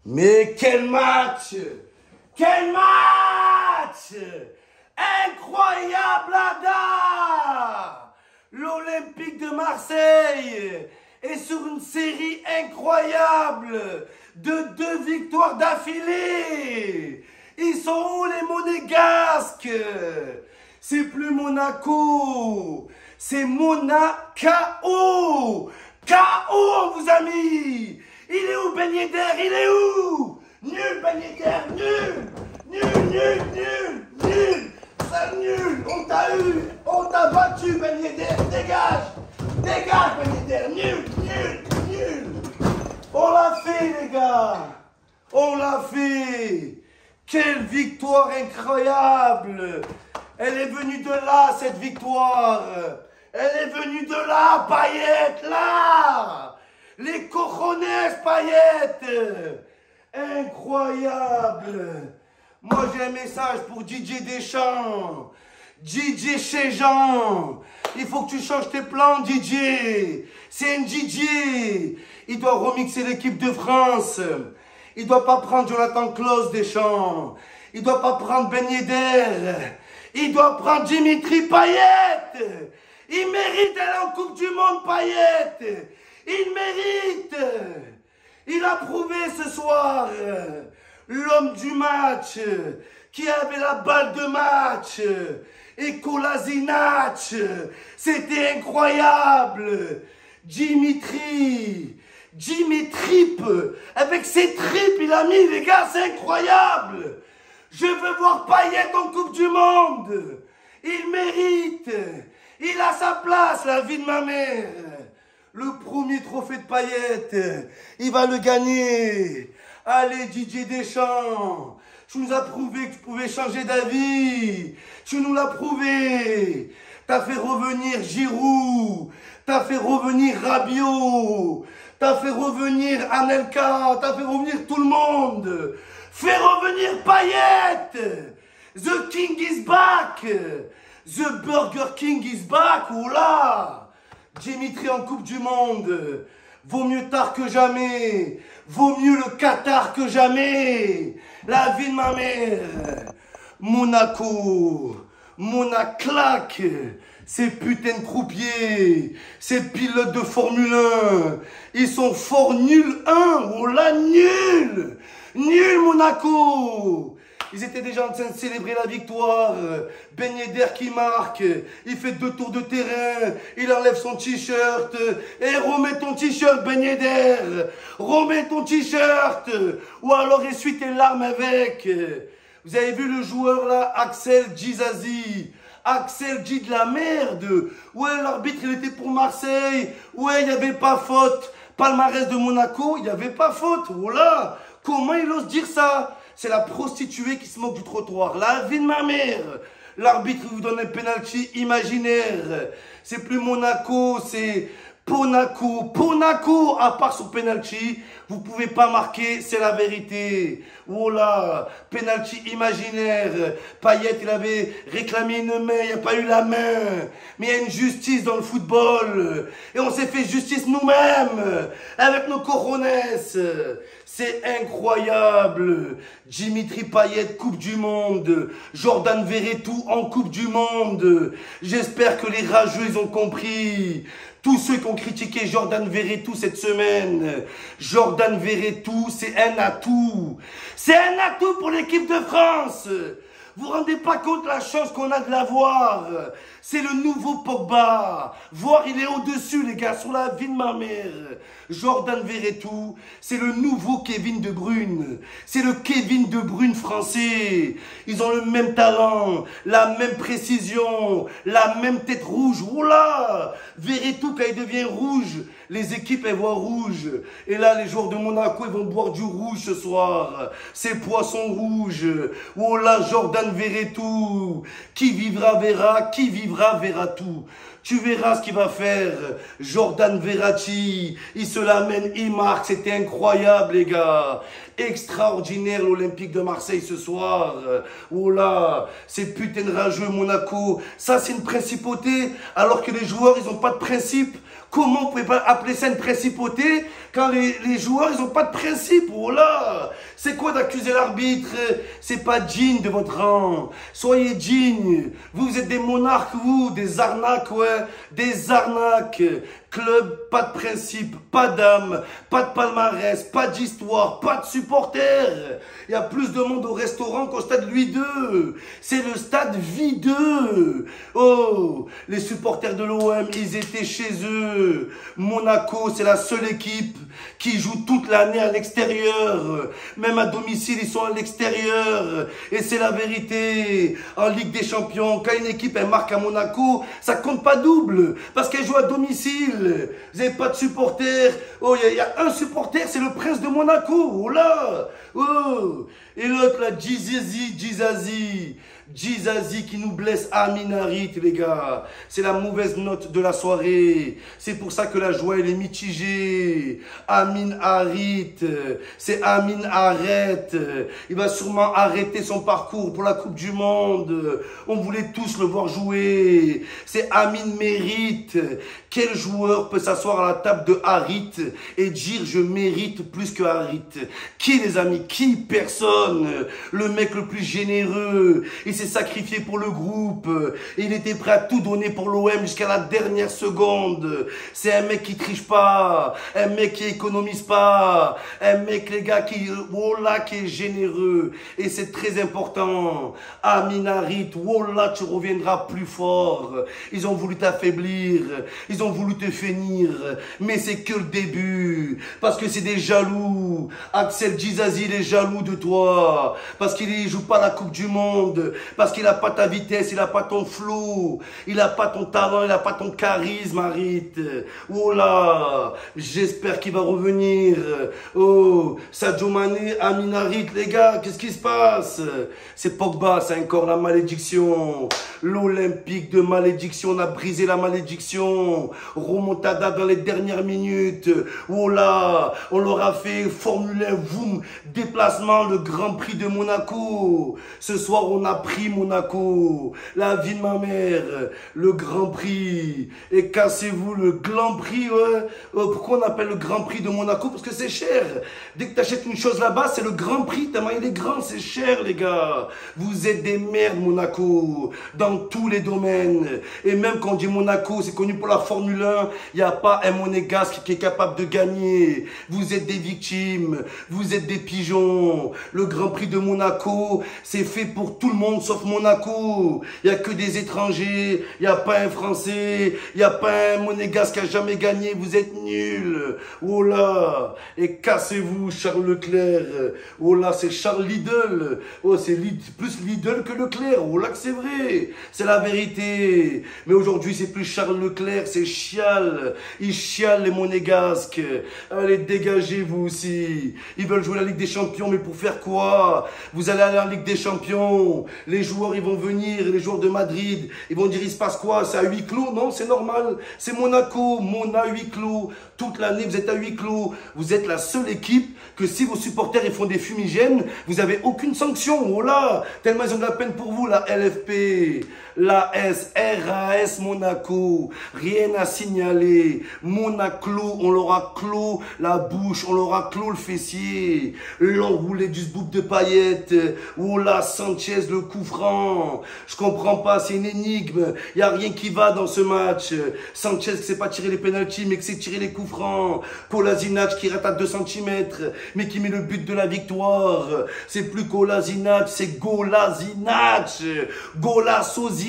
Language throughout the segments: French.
Mais quel match! Quel match! Incroyable Ada! L'Olympique de Marseille est sur une série incroyable de 2 victoires d'affilée. Ils sont où les Monégasques? C'est plus Monaco, c'est Monaco. KO on vous a mis. Il est où Ben Yedder? Il est où? Nul Ben Yedder, nul. C'est nul. On t'a eu, on t'a battu Ben Yedder. Dégage Ben Yedder. Nul. On l'a fait les gars. On l'a fait. Quelle victoire incroyable. Elle est venue de là cette victoire. Elle est venue de là, Payet, là. Les cojones, Payet. Incroyable. Moi, j'ai un message pour Didier Deschamps. Didier Chejean. Il faut que tu changes tes plans, Didier. C'est un Didier. Il doit remixer l'équipe de France. Il doit pas prendre Jonathan Klaus Deschamps. Il doit pas prendre Ben Yedder. Il doit prendre Dimitri Payet. Il mérite d'aller en Coupe du Monde, Payet. Il mérite. Il a prouvé ce soir. L'homme du match. Qui avait la balle de match. Et Kolasinac. C'était incroyable. Dimitri. Avec ses tripes, il a mis, les gars, c'est incroyable. Je veux voir Payet en Coupe du Monde. Il mérite. Il a sa place, la vie de ma mère. Le premier trophée de Payet, il va le gagner. Allez, Didier Deschamps. Tu nous as prouvé que tu pouvais changer d'avis. Tu nous l'as prouvé. T'as fait revenir Giroud. T'as fait revenir Rabiot. T'as fait revenir Anelka. T'as fait revenir tout le monde. Fais revenir Payet. The King is back. The Burger King is back. Oula. Dimitri en Coupe du Monde. Vaut mieux tard que jamais. Vaut mieux le Qatar que jamais. La vie de ma mère. Monaco. Monaclac. Ces putains de croupiers, ces pilotes de Formule 1, ils sont fort nuls 1. Oh là, nul. Nul Monaco. Ils étaient déjà en train de célébrer la victoire. Ben Yedder qui marque. Il fait 2 tours de terrain. Il enlève son t-shirt. Et remets ton t-shirt, Ben Yedder. Remets ton t-shirt. Ou alors essuie tes larmes avec. Vous avez vu le joueur là, Axel Djizazi. Axel dit de la merde. Ouais, l'arbitre, il était pour Marseille. Ouais, il n'y avait pas faute. Palmarès de Monaco, il n'y avait pas faute. Oh là, comment il ose dire ça? C'est la prostituée qui se moque du trottoir. La vie de ma mère. L'arbitre vous donne un penalty imaginaire. C'est plus Monaco, c'est Ponaco. Ponaco, à part son penalty, vous pouvez pas marquer, c'est la vérité. Oh là, penalty imaginaire. Payet, il avait réclamé une main, il n'y a pas eu la main. Mais il y a une justice dans le football. Et on s'est fait justice nous-mêmes, avec nos cojones. C'est incroyable. Dimitri Payet, Coupe du Monde. Jordan Verretou en Coupe du Monde. J'espère que les rageux, ils ont compris. Tous ceux qui ont critiqué Jordan Verretou cette semaine, Jordan Verretou, c'est un atout. C'est un atout pour l'équipe de France. Vous vous rendez pas compte la chance qu'on a de l'avoir. C'est le nouveau Pogba. Voir, il est au-dessus, les gars, sur la vie de ma mère. Jordan Verretou, c'est le nouveau Kevin De Bruyne. C'est le Kevin De Bruyne français. Ils ont le même talent, la même précision, la même tête rouge. Oula! Verretou, quand il devient rouge, les équipes, elles voient rouge. Et là, les joueurs de Monaco, ils vont boire du rouge ce soir. C'est poisson rouge. Oh là, Jordan Verretou. Qui vivra verra, qui vivra verra tout. Tu verras ce qu'il va faire. Jordan Verratti, il se l'amène, il marque. C'était incroyable, les gars. Extraordinaire, l'Olympique de Marseille ce soir. Oh là, ces putains de rageux Monaco. Ça, c'est une principauté, alors que les joueurs, ils n'ont pas de principe. Comment vous pouvez pas appeler ça une principauté quand les joueurs, ils ont pas de principe? Oh là! C'est quoi d'accuser l'arbitre? C'est pas digne de votre rang. Soyez digne. Vous êtes des monarques, vous, des arnaques, ouais. Des arnaques. Club, pas de principe, pas d'âme, pas de palmarès, pas d'histoire, pas de supporters. Il y a plus de monde au restaurant qu'au stade Louis II. C'est le stade videux. Oh, les supporters de l'OM, ils étaient chez eux. Monaco, c'est la seule équipe qui joue toute l'année à l'extérieur. Même à domicile, ils sont à l'extérieur. Et c'est la vérité. En Ligue des Champions, quand une équipe elle marque à Monaco, ça compte pas double. Parce qu'elle joue à domicile. Vous n'avez pas de supporters. Oh, il y a un supporter, c'est le prince de Monaco. Oh là. Oh. Et l'autre là, Djizazi qui nous blesse Amin Harit, les gars. C'est la mauvaise note de la soirée. C'est pour ça que la joie, elle est mitigée. Amin Harit, c'est Amin arrête. Il va sûrement arrêter son parcours pour la Coupe du Monde. On voulait tous le voir jouer. C'est Amin mérite. Quel joueur peut s'asseoir à la table de Harit et dire je mérite plus que Harit? Qui, les amis? Qui? Personne. Le mec le plus généreux. Il s'est sacrifié pour le groupe. Il était prêt à tout donner pour l'OM jusqu'à la dernière seconde. C'est un mec qui triche pas. Un mec qui économise pas. Un mec, les gars, qui est généreux. Et c'est très important. Amin Harit, Wallah, tu reviendras plus fort. Ils ont voulu t'affaiblir. Ils ont voulu te finir. Mais c'est que le début. Parce que c'est des jaloux. Axel Djizazi, il est jaloux de toi. Parce qu'il ne joue pas la Coupe du Monde. Parce qu'il n'a pas ta vitesse, il n'a pas ton flow. Il n'a pas ton talent, il n'a pas ton charisme, Harit. Oh là, j'espère qu'il va revenir. Oh, Sadio Mané, Amin Harit, les gars, qu'est-ce qui se passe? C'est Pogba, c'est encore la malédiction. L'Olympique de malédiction, on a brisé la malédiction. Remontada dans les dernières minutes. Oh là, on leur a fait Formule 1, boum, déplacement, le Grand Prix de Monaco. Ce soir, on a pris Monaco. La vie de ma mère, le Grand Prix. Et cassez-vous, le Grand Prix, ouais. Pourquoi on appelle le Grand Prix de Monaco? Parce que c'est cher. Dès que tu achètes une chose là-bas, c'est le Grand Prix. Tellement il est grand, c'est cher, les gars. Vous êtes des merdes, Monaco. Dans tous les domaines. Et même quand on dit Monaco, c'est connu pour la Formule 1. Il n'y a pas un monégasque qui est capable de gagner. Vous êtes des victimes. Vous êtes des pigeons. Le Grand Prix de Monaco, c'est fait pour tout le monde sauf Monaco. Il n'y a que des étrangers. Il n'y a pas un Français. Il n'y a pas un monégasque qui a jamais gagné. Vous êtes nuls. Oh là. Et cassez-vous, Charles Leclerc. Oh là, c'est Charles Lidl. Oh, c'est plus Lidl que Leclerc. Oh là que c'est vrai. C'est la vérité. Mais aujourd'hui, c'est plus Charles Leclerc, c'est Chial. Ils chialent, les monégasques. Allez, dégagez vous aussi. Ils veulent jouer la Ligue des Champions, mais pour faire quoi? Vous allez aller en Ligue des Champions. Les joueurs, ils vont venir, les joueurs de Madrid. Ils vont dire, il se passe quoi? C'est à huis clos? Non, c'est normal. C'est Monaco. Mona huis clos. Toute l'année, vous êtes à huis clos. Vous êtes la seule équipe que si vos supporters ils font des fumigènes, vous n'avez aucune sanction. Oh là, tellement ils ont de la peine pour vous, la LFP. La RAS Monaco, rien à signaler. Monaco, on leur a clos la bouche, on leur a clos le fessier. L'enroulé du sboub de paillettes. Oh là, Sanchez, le coup franc. Je comprends pas, c'est une énigme. Il n'y a rien qui va dans ce match. Sanchez qui sait pas tirer les pénaltys, mais qui sait tirer les coups francs. Kolasinac qui rate à 2 cm, mais qui met le but de la victoire. C'est plus Kolasinac, c'est Golasinac. Golasozinac,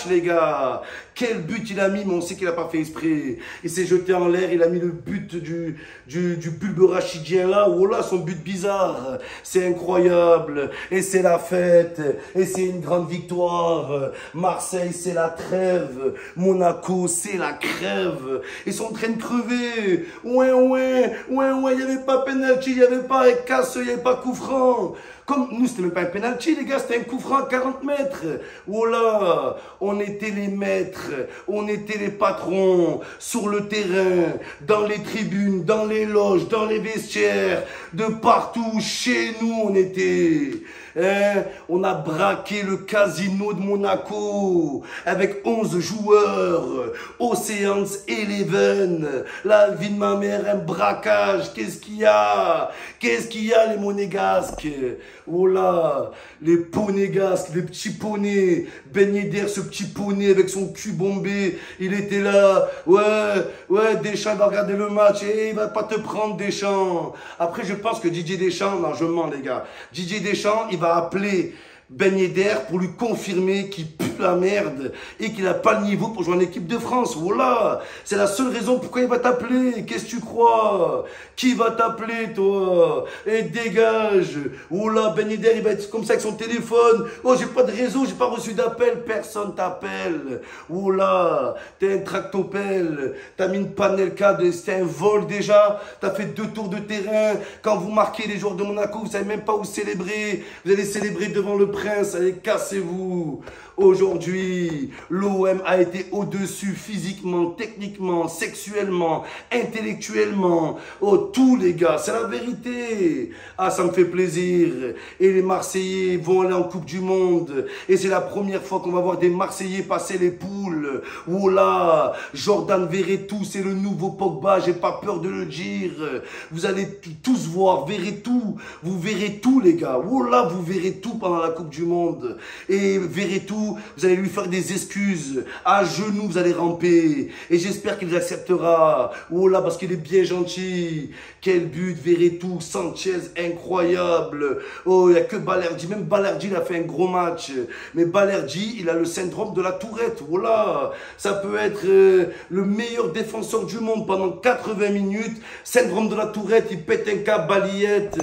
les gars. Quel but il a mis, mais on sait qu'il n'a pas fait exprès. Il s'est jeté en l'air, il a mis le but du bulbe rachidien là. Oh là, son but bizarre. C'est incroyable. Et c'est la fête. Et c'est une grande victoire. Marseille, c'est la trêve. Monaco, c'est la crève. Ils sont en train de crever. Ouais, il n'y avait pas penalty, il n'y avait pas casse, il n'y avait pas coup franc. Comme nous, c'était même pas un penalty, les gars, c'était un coup franc à 40 mètres. Oh là, on était les maîtres, on était les patrons, sur le terrain, dans les tribunes, dans les loges, dans les vestiaires, de partout, chez nous, on était. Hein? On a braqué le casino de Monaco avec 11 joueurs, Ocean's Eleven, la vie de ma mère, un braquage, qu'est-ce qu'il y a? Qu'est-ce qu'il y a les monégasques? Oh là, les ponégasques, les petits poneys, Ben Yedder, ce petit poney avec son cul bombé, il était là, ouais, Deschamps va regarder le match, et il va pas te prendre Deschamps. Après je pense que Didier Deschamps, non je mens les gars, Didier Deschamps, il va appeler Ben Yedder pour lui confirmer qu'il pue la merde et qu'il n'a pas le niveau pour jouer en équipe de France. Voilà, c'est la seule raison pourquoi il va t'appeler. Qu'est-ce que tu crois? Qui va t'appeler, toi? Et dégage. Oh là, Ben Yedder, il va être comme ça avec son téléphone. Oh, j'ai pas de réseau, j'ai pas reçu d'appel. Personne t'appelle. Oh là, t'es un tractopelle. T'as mis une panelka, c'est un vol déjà. T'as fait 2 tours de terrain. Quand vous marquez les joueurs de Monaco, vous savez même pas où célébrer. Vous allez célébrer devant le Prince. Allez, cassez-vous. Aujourd'hui, l'OM a été au-dessus physiquement, techniquement, sexuellement, intellectuellement. Oh, tous les gars, c'est la vérité. Ah, ça me fait plaisir. Et les Marseillais vont aller en Coupe du Monde. Et c'est la première fois qu'on va voir des Marseillais passer les poules. Oh là, Jordan Verretou, c'est le nouveau Pogba, j'ai pas peur de le dire. Vous allez tous voir, verrez tout. Vous verrez tout, les gars. Oh là, vous verrez tout pendant la Coupe du Monde. Et verrez tout. Vous allez lui faire des excuses. À genoux, vous allez ramper. Et j'espère qu'il acceptera. Oh là, parce qu'il est bien gentil. Quel but, Verretou, Sanchez, incroyable. Oh, il n'y a que Balerdi. Même Balerdi, il a fait un gros match. Mais Balerdi, il a le syndrome de la tourette. Oh là, ça peut être le meilleur défenseur du monde pendant 80 minutes. Syndrome de la tourette, il pète un câble balayette.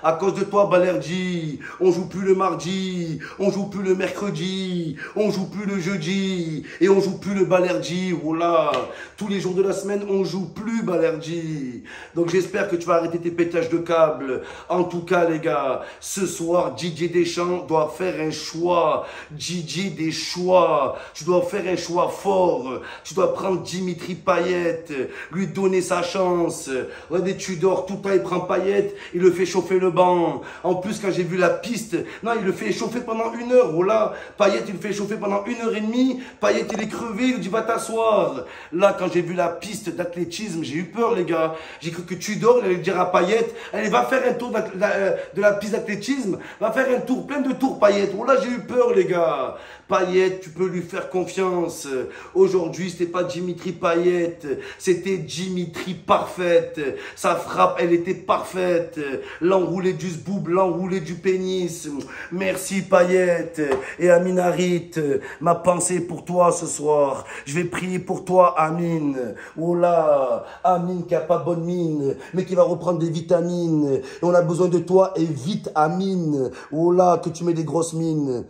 À cause de toi, Balerdi, on joue plus le mardi, on joue plus le mercredi. On joue plus le jeudi et on joue plus le Balerdi. Voilà, tous les jours de la semaine on joue plus Balerdi. Donc j'espère que tu vas arrêter tes pétages de câbles. En tout cas les gars, ce soir Didier Deschamps doit faire un choix. Didier des choix. Tu dois faire un choix fort. Tu dois prendre Dimitri Payet, lui donner sa chance. Regardez Tudor, tout le temps il prend Payet, il le fait chauffer le banc. En plus quand j'ai vu la piste, non il le fait chauffer pendant 1 heure. Voilà, Payet il fait chauffer pendant 1h30, Payet il est crevé, il lui dit va t'asseoir. Là quand j'ai vu la piste d'athlétisme, j'ai eu peur les gars. J'ai cru que Tudor il allait dire à Payet, allez va faire un tour de la piste d'athlétisme, va faire un tour, plein de tours Payet. Oh là j'ai eu peur les gars. Payet, tu peux lui faire confiance. Aujourd'hui, c'était pas Dimitri Payet, c'était Dimitri Parfaite. Sa frappe, elle était parfaite. L'enroulé du zboob, l'enroulé du pénis. Merci Payet. Et Amin Harit, ma pensée pour toi ce soir. Je vais prier pour toi, Amin. Oh là, Amin qui a pas bonne mine, mais qui va reprendre des vitamines. Et on a besoin de toi et vite, Amin. Oh là, que tu mets des grosses mines.